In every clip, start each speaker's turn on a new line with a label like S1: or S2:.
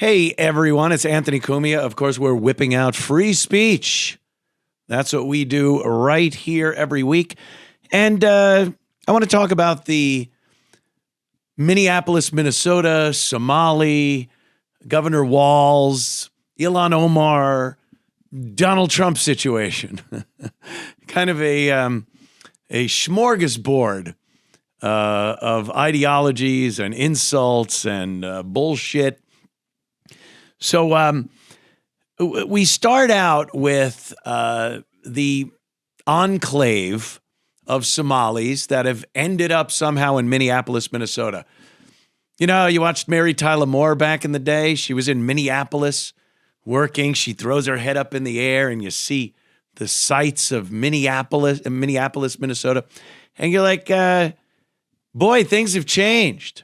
S1: Hey, everyone, it's Anthony Cumia. Of course, we're whipping out free speech. That's what we do right here every week. And I want to talk about the Minneapolis, Minnesota, Somali, Governor Walz, Ilhan Omar, Donald Trump situation. Kind of a smorgasbord of ideologies and insults and bullshit. So we start out with the enclave of Somalis that have ended up somehow in Minneapolis, Minnesota. You know, you watched Mary Tyler Moore back in the day. She was in Minneapolis working. She throws her head up in the air and you see the sights of Minneapolis, Minnesota. And you're like, boy, things have changed.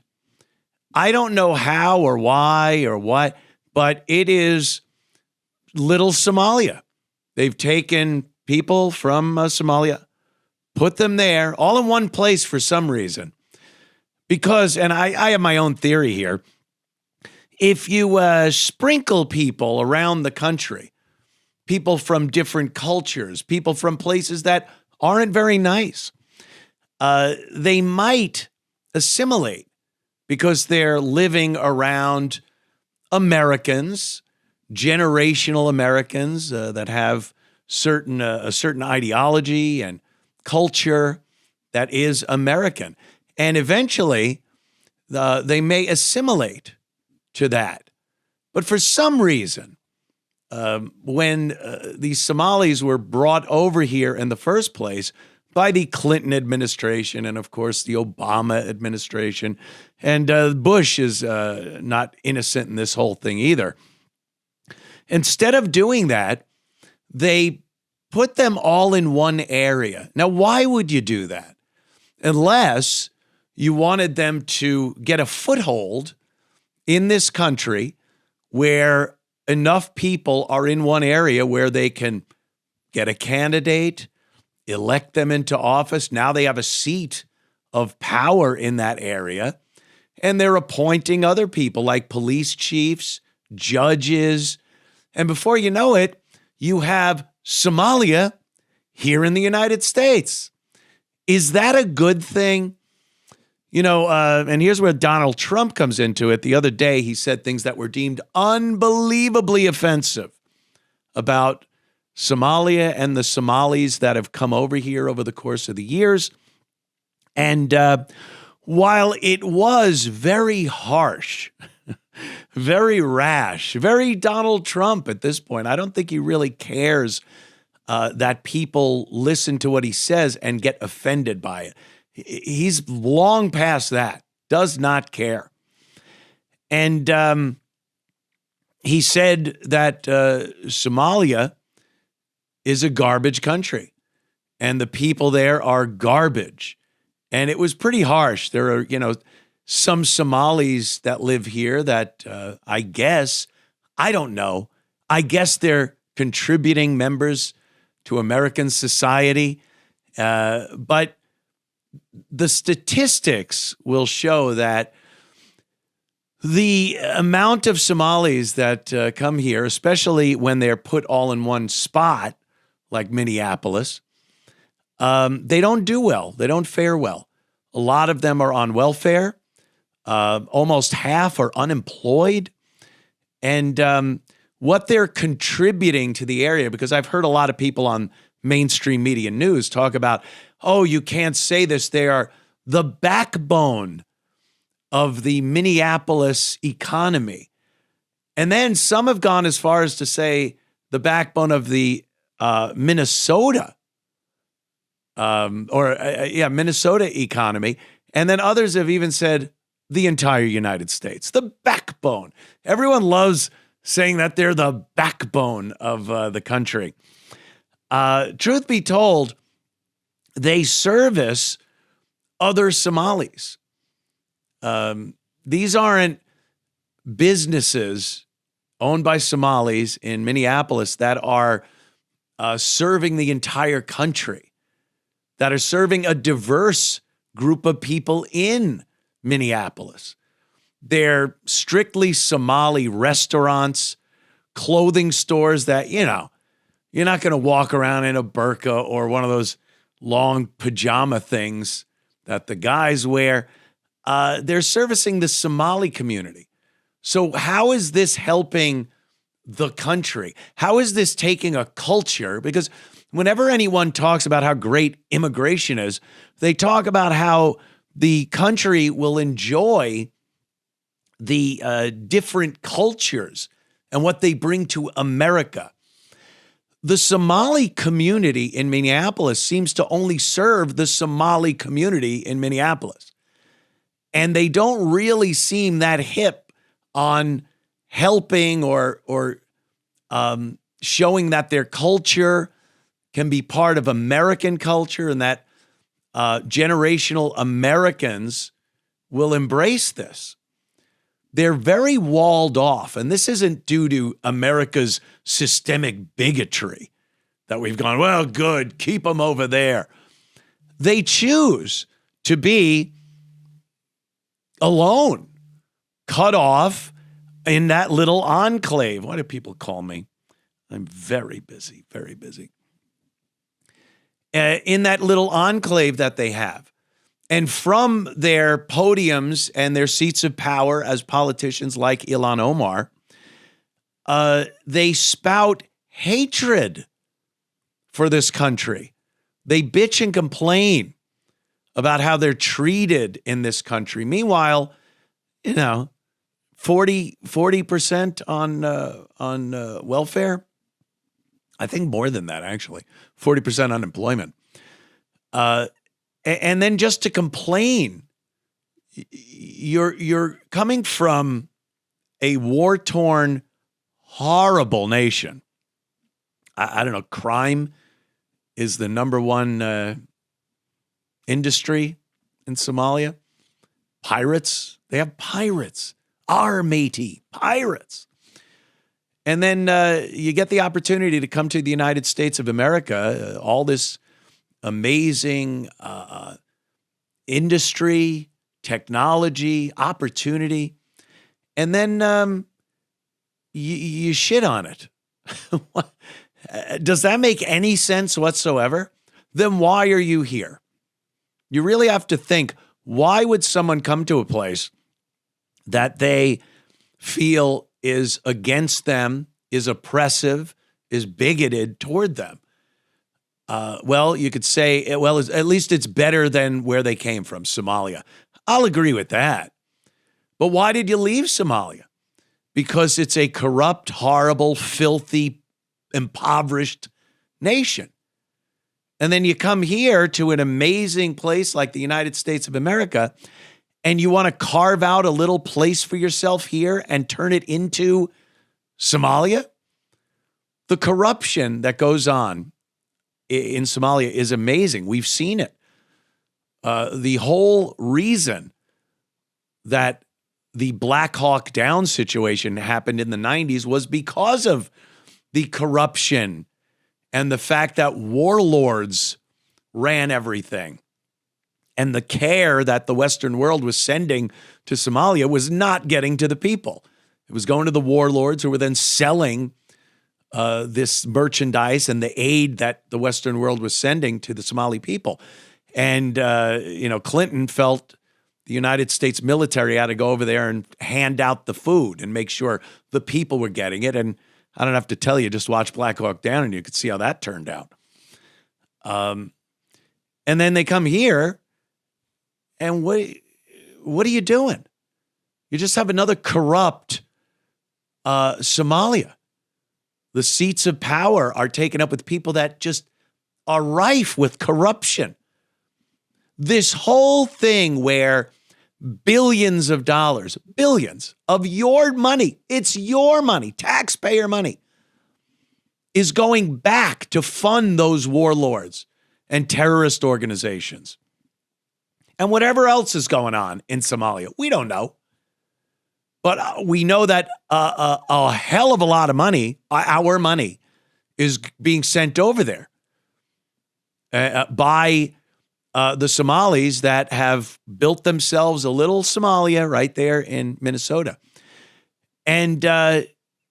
S1: I don't know how or why or what, but it is little Somalia. They've taken people from Somalia, put them there, all in one place for some reason. Because, and I have my own theory here, if you sprinkle people around the country, people from different cultures, people from places that aren't very nice, they might assimilate because they're living around Americans, generational Americans that have a certain ideology and culture that is American. And eventually, they may assimilate to that. But for some reason, when these Somalis were brought over here in the first place by the Clinton administration and, of course, the Obama administration, and Bush is not innocent in this whole thing either. Instead of doing that, they put them all in one area. Now, why would you do that? Unless you wanted them to get a foothold in this country where enough people are in one area where they can get a candidate, elect them into office. Now they have a seat of power in that area, and they're appointing other people like police chiefs, judges, and before you know it, you have Somalia here in the United States. Is that a good thing? You know, and here's where Donald Trump comes into it. The other day, he said things that were deemed unbelievably offensive about Somalia and the Somalis that have come over here over the course of the years. And while it was very harsh, very rash, very Donald Trump at this point, I don't think he really cares that people listen to what he says and get offended by it. He's long past that, does not care. And he said that Somalia is a garbage country and the people there are garbage. And it was pretty harsh. There are, some Somalis that live here that I guess they're contributing members to American society. But the statistics will show that the amount of Somalis that come here, especially when they're put all in one spot, like Minneapolis, they don't do well. They don't fare well. A lot of them are on welfare. Almost half are unemployed. And what they're contributing to the area, because I've heard a lot of people on mainstream media news talk about, oh, you can't say this. They are the backbone of the Minneapolis economy. And then some have gone as far as to say the backbone of the Minnesota Minnesota economy. And then others have even said the entire United States, the backbone. Everyone loves saying that they're the backbone of the country. Truth be told, they service other Somalis. These aren't businesses owned by Somalis in Minneapolis that are serving the entire country, that are serving a diverse group of people in Minneapolis. They're strictly Somali restaurants, clothing stores that, you're not going to walk around in a burqa or one of those long pajama things that the guys wear. They're servicing the Somali community. So how is this helping the country? How is this taking a culture? Because whenever anyone talks about how great immigration is, they talk about how the country will enjoy the different cultures and what they bring to America. The Somali community in Minneapolis seems to only serve the Somali community in Minneapolis. And they don't really seem that hip on helping or showing that their culture can be part of American culture and that generational Americans will embrace this. They're very walled off, and this isn't due to America's systemic bigotry that we've gone, well, good, keep them over there. They choose to be alone, cut off in that little enclave. Why do people call me? I'm very busy, very busy. In that little enclave that they have. And from their podiums and their seats of power as politicians like Ilhan Omar, they spout hatred for this country. They bitch and complain about how they're treated in this country. Meanwhile, 40% on welfare. I think more than that, actually. 40% unemployment. And then just to complain, you're coming from a war-torn, horrible nation. I don't know, crime is the number one industry in Somalia. Pirates, they have pirates. Our matey, pirates. And then you get the opportunity to come to the United States of America, all this amazing industry, technology, opportunity, and then you shit on it. Does that make any sense whatsoever? Then why are you here? You really have to think, why would someone come to a place that they feel is against them, is oppressive, is bigoted toward them? Well, you could say, well, at least it's better than where they came from, Somalia. I'll agree with that. But why did you leave Somalia? Because it's a corrupt, horrible, filthy, impoverished nation. And then you come here to an amazing place like the United States of America, and you want to carve out a little place for yourself here and turn it into Somalia? The corruption that goes on in Somalia is amazing. We've seen it. The whole reason that the Black Hawk Down situation happened in the 90s was because of the corruption and the fact that warlords ran everything. And the care that the Western world was sending to Somalia was not getting to the people. It was going to the warlords who were then selling this merchandise and the aid that the Western world was sending to the Somali people. And, Clinton felt the United States military had to go over there and hand out the food and make sure the people were getting it. And I don't have to tell you, just watch Black Hawk Down and you could see how that turned out. And then they come here and what are you doing? You just have another corrupt Somalia. The seats of power are taken up with people that just are rife with corruption. This whole thing where billions of dollars, billions of your money, it's your money, taxpayer money, is going back to fund those warlords and terrorist organizations. And whatever else is going on in Somalia, we don't know. But we know that a hell of a lot of money, our money, is being sent over there by the Somalis that have built themselves a little Somalia right there in Minnesota. And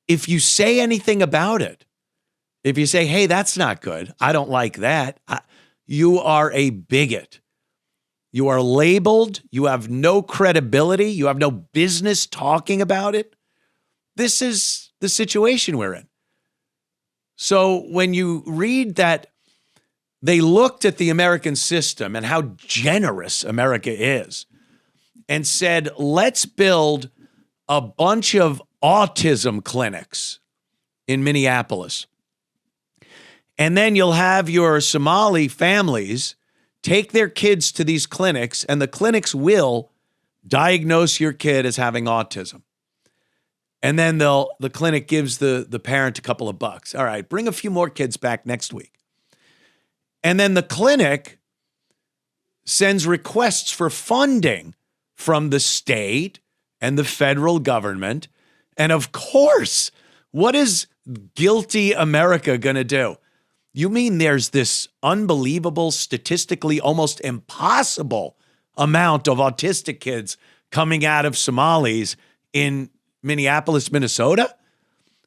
S1: if you say anything about it, if you say, hey, that's not good, I don't like that, you are a bigot. You are labeled. You have no credibility. You have no business talking about it. This is the situation we're in. So when you read that they looked at the American system and how generous America is and said, let's build a bunch of autism clinics in Minneapolis. And then you'll have your Somali families take their kids to these clinics, and the clinics will diagnose your kid as having autism. And then the clinic gives the parent a couple of bucks. All right, bring a few more kids back next week. And then the clinic sends requests for funding from the state and the federal government. And of course, what is guilty America going to do? You mean there's this unbelievable, statistically almost impossible amount of autistic kids coming out of Somalis in Minneapolis, Minnesota?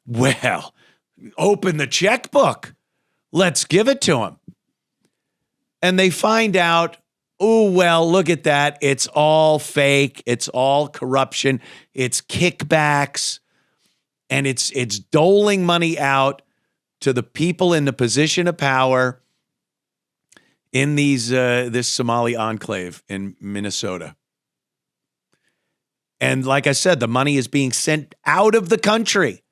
S1: Well, open the checkbook. Let's give it to them. And they find out, oh, well, look at that. It's all fake. It's all corruption. It's kickbacks. And it's doling money out to the people in the position of power in this Somali enclave in Minnesota. And like I said, the money is being sent out of the country.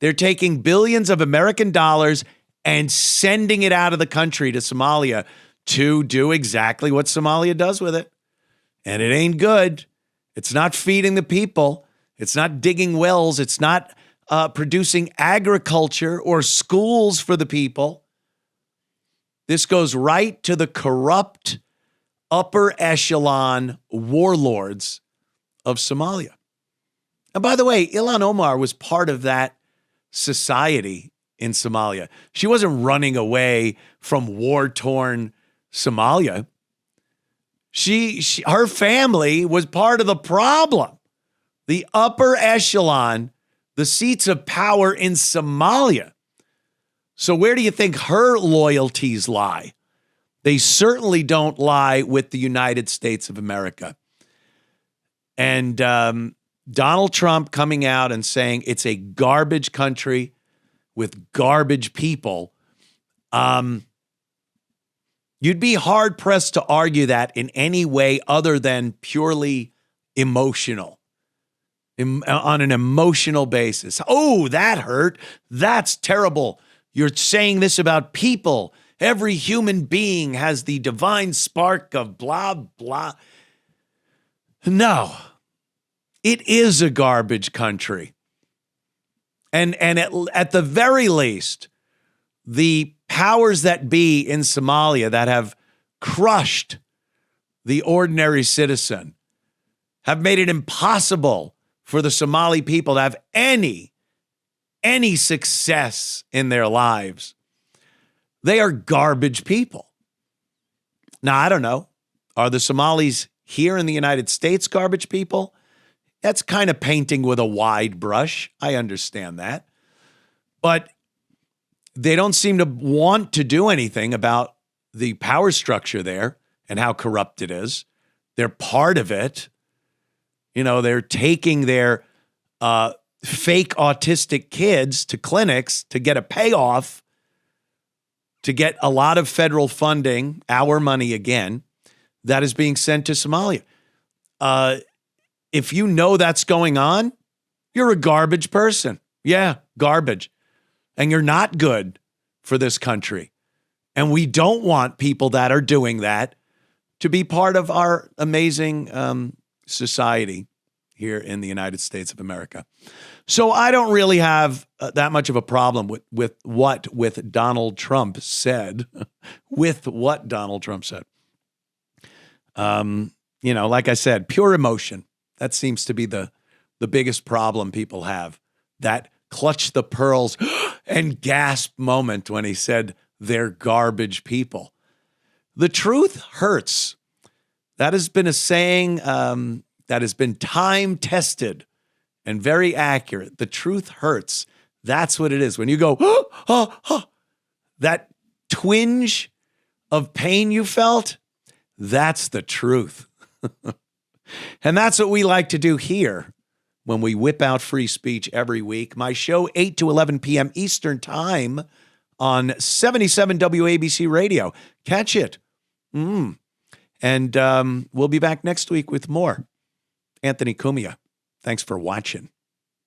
S1: They're taking billions of American dollars and sending it out of the country to Somalia to do exactly what Somalia does with it. And it ain't good. It's not feeding the people. It's not digging wells. It's not producing agriculture or schools for the people. This goes right to the corrupt upper echelon warlords of Somalia. And by the way, Ilhan Omar was part of that society in Somalia. She wasn't running away from war-torn Somalia. Her family was part of the problem. The upper echelon, the seats of power in Somalia. So where do you think her loyalties lie? They certainly don't lie with the United States of America. And Donald Trump coming out and saying it's a garbage country with garbage people. You'd be hard-pressed to argue that in any way other than purely emotional. On an emotional basis. Oh, that hurt. That's terrible. You're saying this about people. Every human being has the divine spark of blah, blah. No, it is a garbage country. And at the very least, the powers that be in Somalia that have crushed the ordinary citizen have made it impossible for the Somali people to have any success in their lives. They are garbage people. Now, I don't know. Are the Somalis here in the United States garbage people? That's kind of painting with a wide brush. I understand that. But they don't seem to want to do anything about the power structure there and how corrupt it is. They're part of it. You know, they're taking their fake autistic kids to clinics to get a payoff, to get a lot of federal funding, our money again, that is being sent to Somalia. If you know that's going on, you're a garbage person. Yeah, garbage. And you're not good for this country. And we don't want people that are doing that to be part of our amazing society here in the United States of America. So I don't really have that much of a problem with what Donald Trump said, with what Donald Trump said. You know, like I said, pure emotion. That seems to be the biggest problem people have. That clutch the pearls and gasp moment when he said they're garbage people. The truth hurts. That has been a saying that has been time-tested and very accurate. The truth hurts. That's what it is. When you go, that twinge of pain you felt, that's the truth. And that's what we like to do here when we whip out free speech every week. My show, 8 to 11 p.m. Eastern Time on 77 WABC Radio. Catch it. And we'll be back next week with more. Anthony Cumia, thanks for watching.